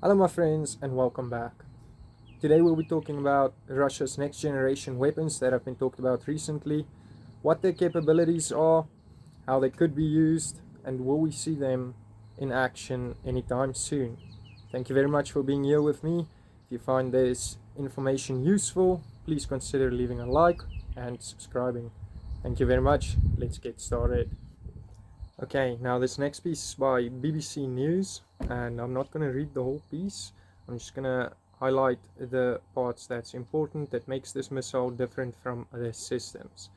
Hello my friends and welcome back. Today we'll be talking about Russia's next generation weapons that have been talked about recently, what their capabilities are, how they could be used, and will we see them in action anytime soon. Thank you very much for being here with me. If you find this information useful, please consider leaving a like and subscribing. Thank you very much. Let's get started. Okay, now this next piece is by BBC News, and I'm not going to read the whole piece. I'm just going to highlight the parts that's important that makes this missile different from other systems.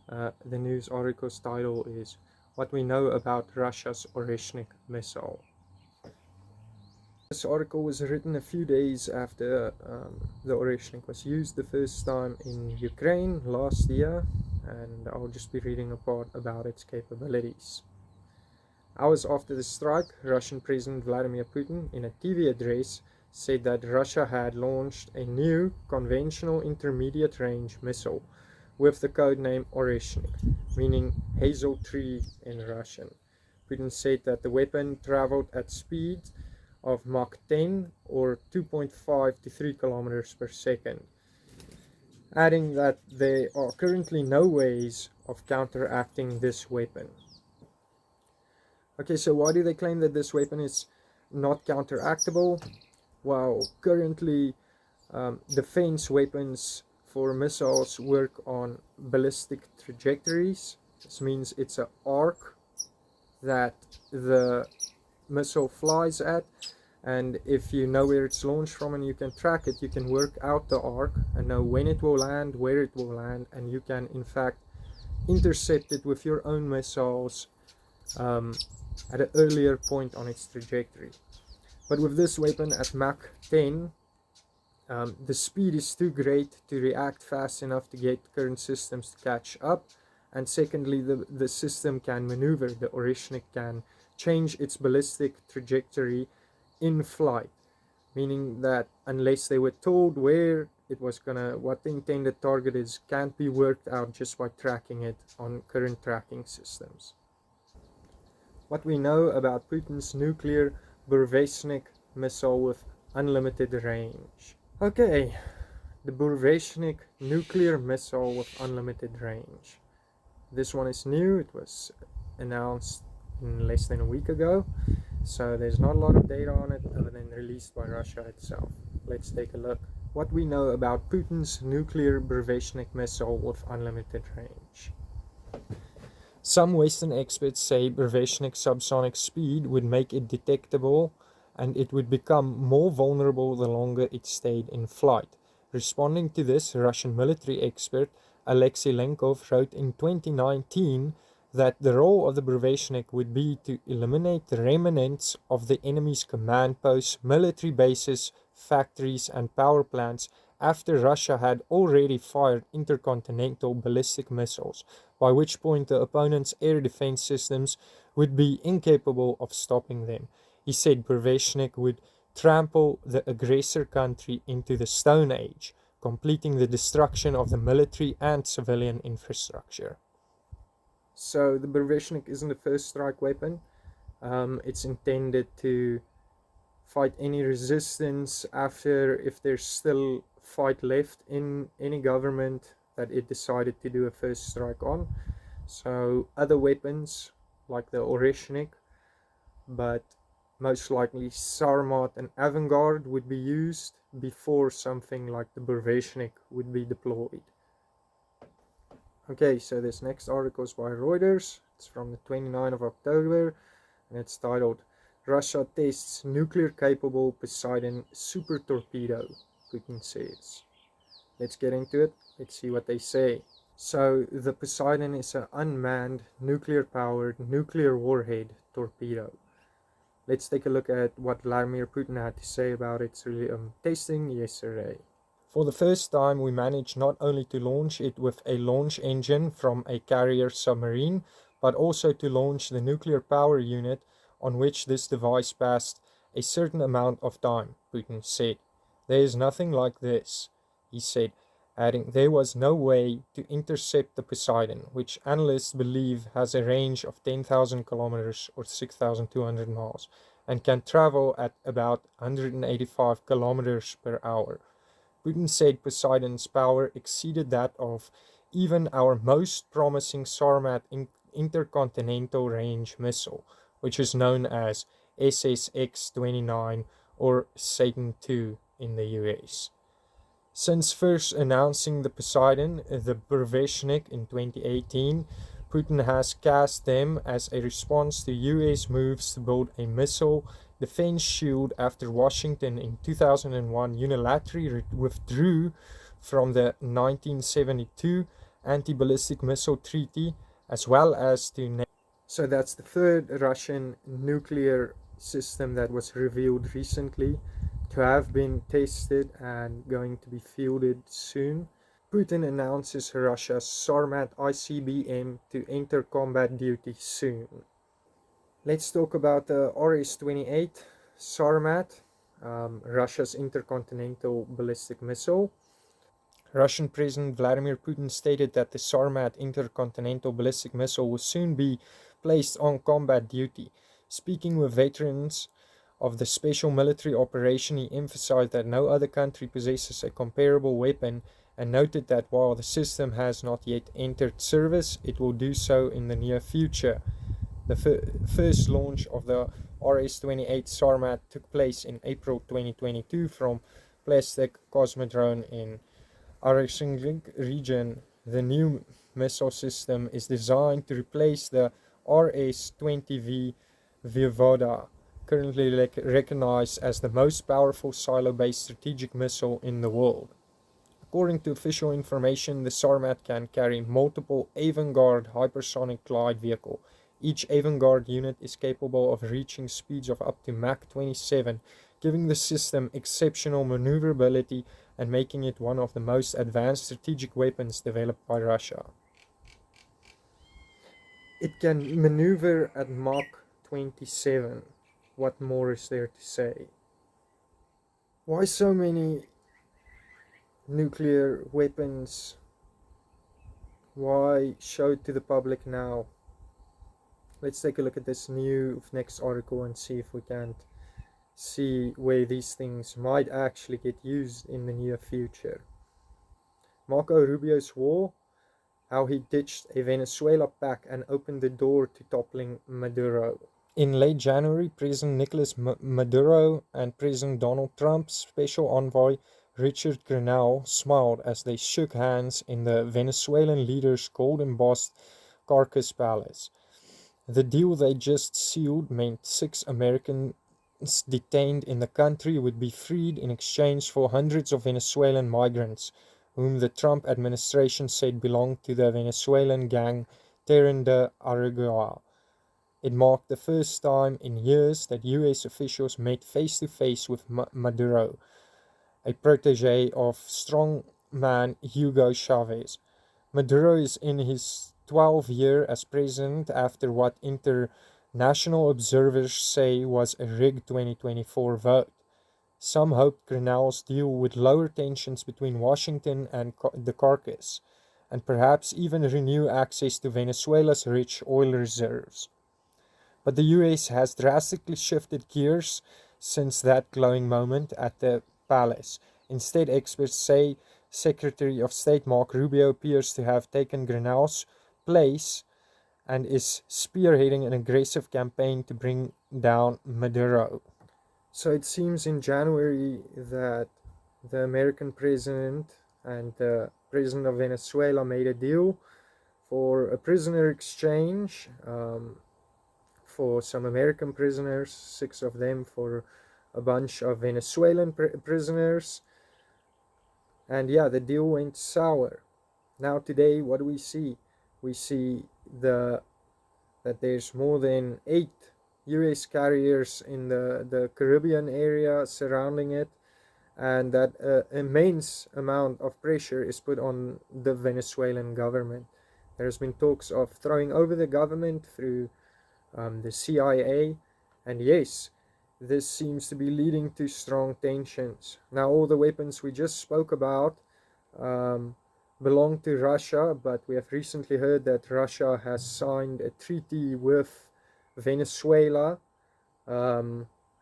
The news article's title is What We Know About Russia's Oreshnik Missile. This article was written a few days after the Oreshnik was used the first time in Ukraine last year, and I'll just be reading a part about its capabilities. Hours after the strike, Russian President Vladimir Putin, in a TV address, said that Russia had launched a new conventional intermediate-range missile with the codename Oreshnik, meaning hazel tree in Russian. Putin said that the weapon traveled at speed of Mach 10 or 2.5 to 3 kilometers per second, adding that there are currently no ways of counteracting this weapon. Okay, so why do they claim that this weapon is not counteractable? Well, currently defense weapons for missiles work on ballistic trajectories. This means it's an arc that the missile flies at, and if you know where it's launched from and you can track it, you can work out the arc and know when it will land, where it will land, and you can in fact intercept it with your own missiles at an earlier point on its trajectory. But with this weapon at Mach 10, the speed is too great to react fast enough to get current systems to catch up, and secondly, the system can maneuver. The Oreshnik can change its ballistic trajectory in flight, meaning that unless they were told where it was what the intended target is, can't be worked out just by tracking it on current tracking systems. What we know about Putin's nuclear Burevestnik missile with unlimited range. Okay, the Burevestnik nuclear missile with unlimited range. This one is new. It was announced less than a week ago, so there's not a lot of data on it other than released by Russia itself. Let's take a look. What we know about Putin's nuclear Burevestnik missile with unlimited range. Some Western experts say Burevestnik's subsonic speed would make it detectable and it would become more vulnerable the longer it stayed in flight. Responding to this, Russian military expert Alexei Lenkov wrote in 2019 that the role of the Burevestnik would be to eliminate the remnants of the enemy's command posts, military bases, factories and power plants after Russia had already fired intercontinental ballistic missiles, by which point the opponent's air defense systems would be incapable of stopping them. He said Burevestnik would trample the aggressor country into the Stone Age, completing the destruction of the military and civilian infrastructure. So the Burevestnik isn't a first strike weapon. It's intended to fight any resistance after, if there's still fight left in any government that it decided to do a first strike on. So other weapons like the Oreshnik, but most likely Sarmat and Avangard would be used before something like the Burevestnik would be deployed. Okay, so this next article is by Reuters. It's from the 29th of October and it's titled Russia tests nuclear-capable Poseidon super torpedo, Putin says. Let's get into it. Let's see what they say. So the Poseidon is an unmanned, nuclear-powered, nuclear warhead torpedo. Let's take a look at what Vladimir Putin had to say about its testing yesterday. For the first time, we managed not only to launch it with a launch engine from a carrier submarine, but also to launch the nuclear power unit on which this device passed a certain amount of time, Putin said. There is nothing like this, he said, adding there was no way to intercept the Poseidon, which analysts believe has a range of 10,000 kilometers or 6,200 miles, and can travel at about 185 kilometers per hour. Putin said Poseidon's power exceeded that of even our most promising Sarmat intercontinental range missile, which is known as SSX-29 or Satan2 in the US. Since first announcing the Poseidon, the Burevestnik in 2018, Putin has cast them as a response to US moves to build a missile defense shield after Washington in 2001 unilaterally withdrew from the 1972 anti-ballistic missile treaty, as well as to. So that's the third Russian nuclear system that was revealed recently to have been tested and going to be fielded soon. Putin announces Russia's Sarmat ICBM to enter combat duty soon. Let's talk about the RS-28 Sarmat, Russia's intercontinental ballistic missile. Russian President Vladimir Putin stated that the Sarmat intercontinental ballistic missile will soon be placed on combat duty. Speaking with veterans of the special military operation, he emphasized that no other country possesses a comparable weapon and noted that while the system has not yet entered service, it will do so in the near future. The first launch of the RS-28 Sarmat took place in April 2022 from Plastic Cosmodrome in 1.Oreshnik region. The new missile system is designed to replace the RS-20V Voevoda, currently recognized as the most powerful silo-based strategic missile in the world. According to official information, the Sarmat can carry multiple Avangard hypersonic glide vehicle. Each Avangard unit is capable of reaching speeds of up to Mach 27, giving the system exceptional maneuverability and making it one of the most advanced strategic weapons developed by Russia. It can maneuver at Mach 27. What more is there to say? Why so many nuclear weapons? Why show it to the public now? Let's take a look at this next article and see if we can't see where these things might actually get used in the near future. Marco Rubio's war, how he ditched a Venezuela pact and opened the door to toppling Maduro. In late January, President Nicolas Maduro and President Donald Trump's special envoy Richard Grenell smiled as they shook hands in the Venezuelan leader's gold-embossed Caracas Palace. The deal they just sealed meant 6 Americans detained in the country would be freed in exchange for hundreds of Venezuelan migrants, whom the Trump administration said belonged to the Venezuelan gang Tren de Aragua. It marked the first time in years that US officials met face-to-face with Maduro, a protege of strongman Hugo Chavez. Maduro is in his 12th year as president after what international observers say was a rigged 2024 vote. Some hoped Grenell's deal would lower tensions between Washington and the Caracas, and perhaps even renew access to Venezuela's rich oil reserves. But the US has drastically shifted gears since that glowing moment at the palace. Instead, experts say Secretary of State Marco Rubio appears to have taken Grenell's place and is spearheading an aggressive campaign to bring down Maduro. So it seems in January that the American president and the president of Venezuela made a deal for a prisoner exchange for some American prisoners, 6 of them for a bunch of Venezuelan prisoners. And yeah, the deal went sour. Now today, what do we see? We see that there's more than 8 US carriers in the Caribbean area surrounding it, and that immense amount of pressure is put on the Venezuelan government. There's been talks of throwing over the government through the CIA, and yes, this seems to be leading to strong tensions. Now, all the weapons we just spoke about belong to Russia, but we have recently heard that Russia has signed a treaty with Venezuela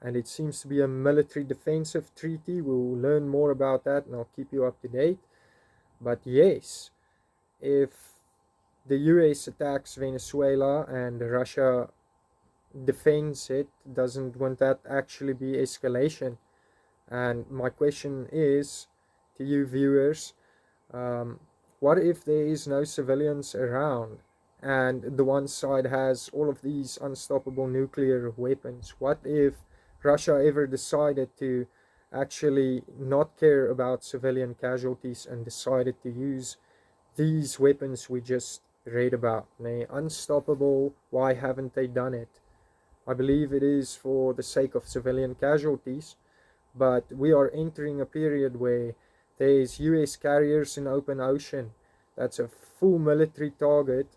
and it seems to be a military defensive treaty. We'll learn more about that and I'll keep you up to date. But yes, if the US attacks Venezuela and Russia defends it, won't that actually be escalation? And my question is to you viewers, um, what if there is no civilians around and the one side has all of these unstoppable nuclear weapons? What if Russia ever decided to actually not care about civilian casualties and decided to use these weapons we just read about? They're unstoppable. Why haven't they done it? I believe it is for the sake of civilian casualties, but we are entering a period where there's US carriers in open ocean. That's a full military target,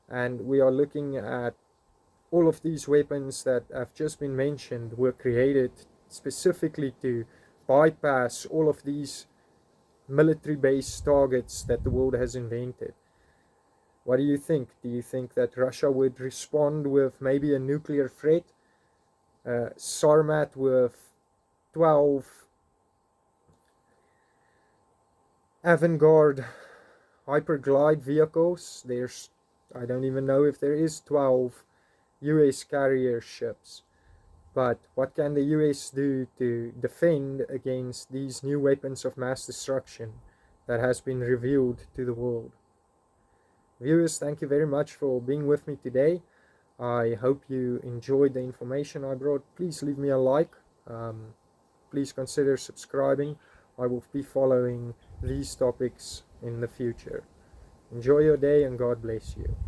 and we are looking at all of these weapons that have just been mentioned were created specifically to bypass all of these military based targets that the world has invented. What do you think? Do you think that Russia would respond with maybe a nuclear threat? Sarmat with 12 avant-garde hyperglide vehicles. I don't even know if there is 12 US carrier ships. But what can the US do to defend against these new weapons of mass destruction that has been revealed to the world? Viewers, thank you very much for being with me today. I hope you enjoyed the information I brought. Please leave me a like. Please consider subscribing. I will be following these topics in the future. Enjoy your day and God bless you.